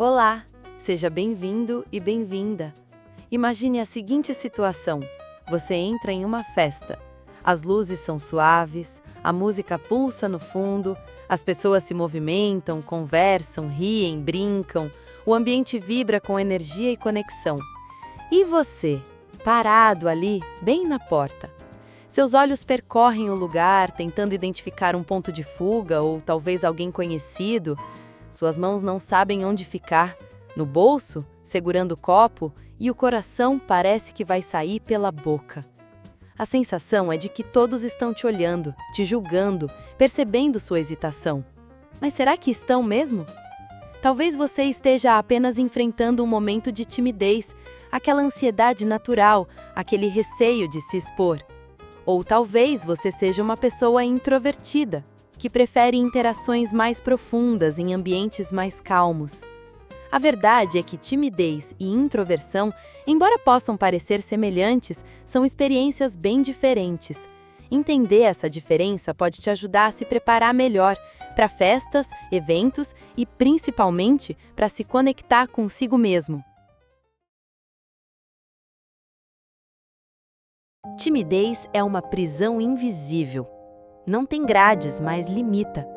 Olá, seja bem-vindo e bem-vinda. Imagine a seguinte situação: você entra em uma festa. As luzes são suaves, a música pulsa no fundo, as pessoas se movimentam, conversam, riem, brincam, o ambiente vibra com energia e conexão. E você, parado ali, bem na porta? Seus olhos percorrem o lugar, tentando identificar um ponto de fuga ou talvez alguém conhecido. Suas mãos não sabem onde ficar, no bolso, segurando o copo, e o coração parece que vai sair pela boca. A sensação é de que todos estão te olhando, te julgando, percebendo sua hesitação. Mas será que estão mesmo? Talvez você esteja apenas enfrentando um momento de timidez, aquela ansiedade natural, aquele receio de se expor. Ou talvez você seja uma pessoa introvertida, que prefere interações mais profundas em ambientes mais calmos. A verdade é que timidez e introversão, embora possam parecer semelhantes, são experiências bem diferentes. Entender essa diferença pode te ajudar a se preparar melhor para festas, eventos e, principalmente, para se conectar consigo mesmo. Timidez é uma prisão invisível. Não tem grades, mas limita.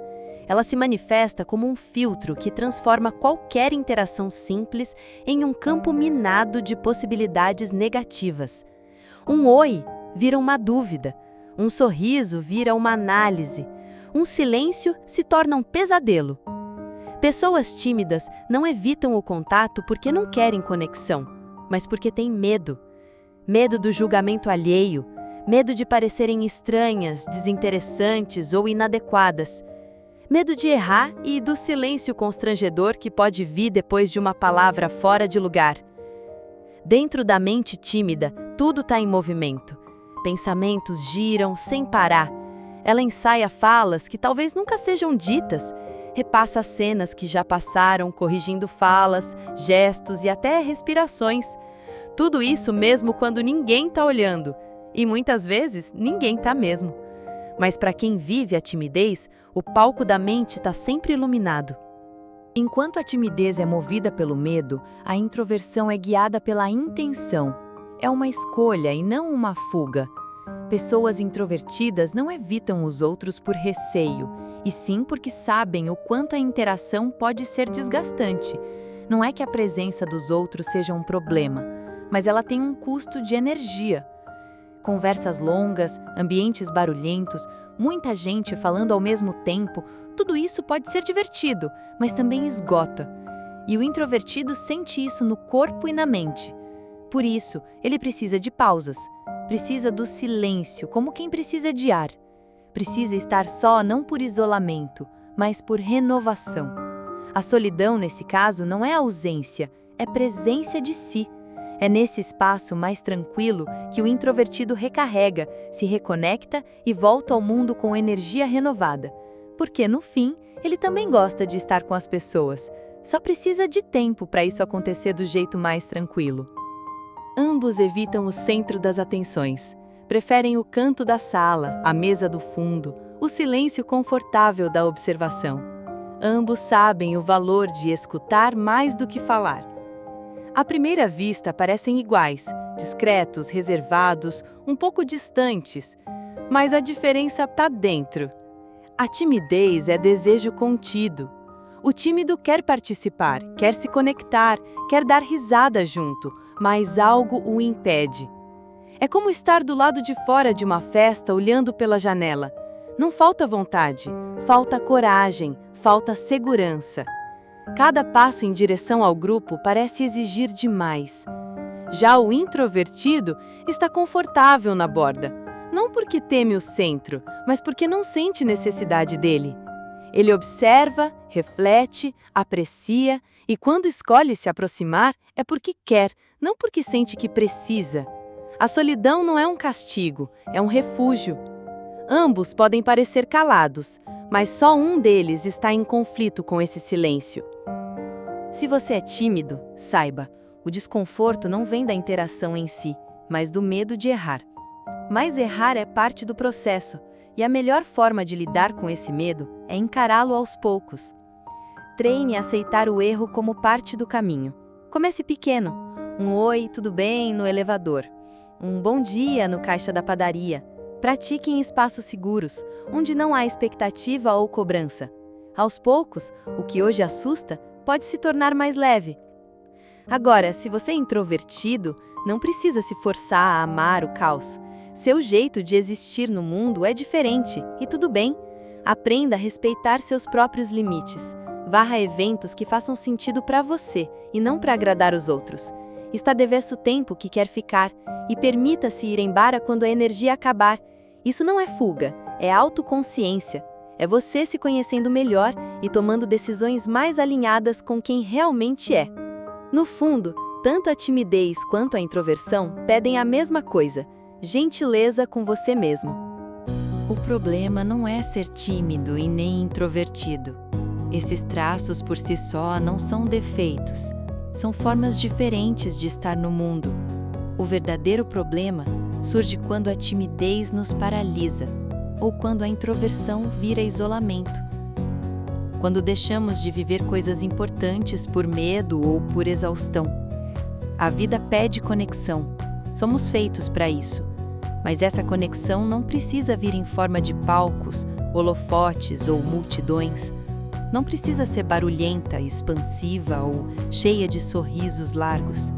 Ela se manifesta como um filtro que transforma qualquer interação simples em um campo minado de possibilidades negativas. Um oi vira uma dúvida, um sorriso vira uma análise, um silêncio se torna um pesadelo. Pessoas tímidas não evitam o contato porque não querem conexão, mas porque têm medo. Medo do julgamento alheio, medo de parecerem estranhas, desinteressantes ou inadequadas. Medo de errar e do silêncio constrangedor que pode vir depois de uma palavra fora de lugar. Dentro da mente tímida, tudo está em movimento. Pensamentos giram sem parar. Ela ensaia falas que talvez nunca sejam ditas, repassa cenas que já passaram, corrigindo falas, gestos e até respirações. Tudo isso mesmo quando ninguém está olhando. E muitas vezes ninguém está mesmo. Mas para quem vive a timidez, o palco da mente está sempre iluminado. Enquanto a timidez é movida pelo medo, a introversão é guiada pela intenção. É uma escolha e não uma fuga. Pessoas introvertidas não evitam os outros por receio, e sim porque sabem o quanto a interação pode ser desgastante. Não é que a presença dos outros seja um problema, mas ela tem um custo de energia. Conversas longas, ambientes barulhentos, muita gente falando ao mesmo tempo, tudo isso pode ser divertido, mas também esgota. E o introvertido sente isso no corpo e na mente. Por isso, ele precisa de pausas, precisa do silêncio, como quem precisa de ar. Precisa estar só não por isolamento, mas por renovação. A solidão, nesse caso, não é ausência, é presença de si. É nesse espaço mais tranquilo que o introvertido recarrega, se reconecta e volta ao mundo com energia renovada. Porque, no fim, ele também gosta de estar com as pessoas. Só precisa de tempo para isso acontecer do jeito mais tranquilo. Ambos evitam o centro das atenções. Preferem o canto da sala, a mesa do fundo, o silêncio confortável da observação. Ambos sabem o valor de escutar mais do que falar. À primeira vista parecem iguais, discretos, reservados, um pouco distantes, mas a diferença está dentro. A timidez é desejo contido. O tímido quer participar, quer se conectar, quer dar risada junto, mas algo o impede. É como estar do lado de fora de uma festa olhando pela janela. Não falta vontade, falta coragem, falta segurança. Cada passo em direção ao grupo parece exigir demais. Já o introvertido está confortável na borda, não porque teme o centro, mas porque não sente necessidade dele. Ele observa, reflete, aprecia e quando escolhe se aproximar é porque quer, não porque sente que precisa. A solidão não é um castigo, é um refúgio. Ambos podem parecer calados, mas só um deles está em conflito com esse silêncio. Se você é tímido, saiba, o desconforto não vem da interação em si, mas do medo de errar. Mas errar é parte do processo, e a melhor forma de lidar com esse medo é encará-lo aos poucos. Treine a aceitar o erro como parte do caminho. Comece pequeno. Um oi, tudo bem no elevador. Um bom dia no caixa da padaria. Pratique em espaços seguros, onde não há expectativa ou cobrança. Aos poucos, o que hoje assusta pode se tornar mais leve. Agora, se você é introvertido, não precisa se forçar a amar o caos. Seu jeito de existir no mundo é diferente, e tudo bem. Aprenda a respeitar seus próprios limites. Varra eventos que façam sentido para você e não para agradar os outros. Estabeça o tempo que quer ficar e permita-se ir embora quando a energia acabar. Isso não é fuga, é autoconsciência. É você se conhecendo melhor e tomando decisões mais alinhadas com quem realmente é. No fundo, tanto a timidez quanto a introversão pedem a mesma coisa: gentileza com você mesmo. O problema não é ser tímido e nem introvertido. Esses traços por si só não são defeitos, são formas diferentes de estar no mundo. O verdadeiro problema surge quando a timidez nos paralisa, ou quando a introversão vira isolamento. Quando deixamos de viver coisas importantes por medo ou por exaustão. A vida pede conexão. Somos feitos para isso. Mas essa conexão não precisa vir em forma de palcos, holofotes ou multidões. Não precisa ser barulhenta, expansiva ou cheia de sorrisos largos.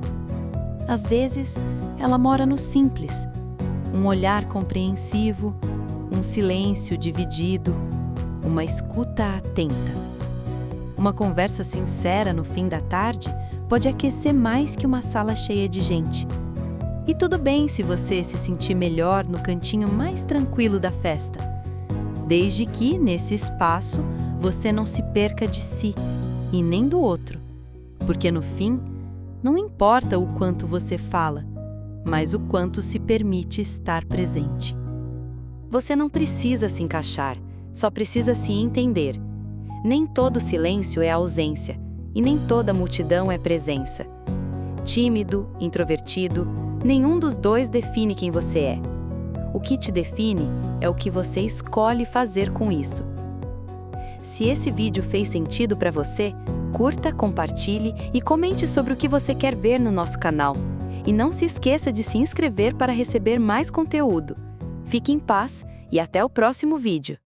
Às vezes, ela mora no simples. Um olhar compreensivo, um silêncio dividido, uma escuta atenta. Uma conversa sincera no fim da tarde pode aquecer mais que uma sala cheia de gente. E tudo bem se você se sentir melhor no cantinho mais tranquilo da festa, desde que, nesse espaço, você não se perca de si e nem do outro, porque no fim, não importa o quanto você fala, mas o quanto se permite estar presente. Você não precisa se encaixar, só precisa se entender. Nem todo silêncio é ausência, e nem toda multidão é presença. Tímido, introvertido, nenhum dos dois define quem você é. O que te define é o que você escolhe fazer com isso. Se esse vídeo fez sentido para você, curta, compartilhe e comente sobre o que você quer ver no nosso canal. E não se esqueça de se inscrever para receber mais conteúdo. Fique em paz e até o próximo vídeo.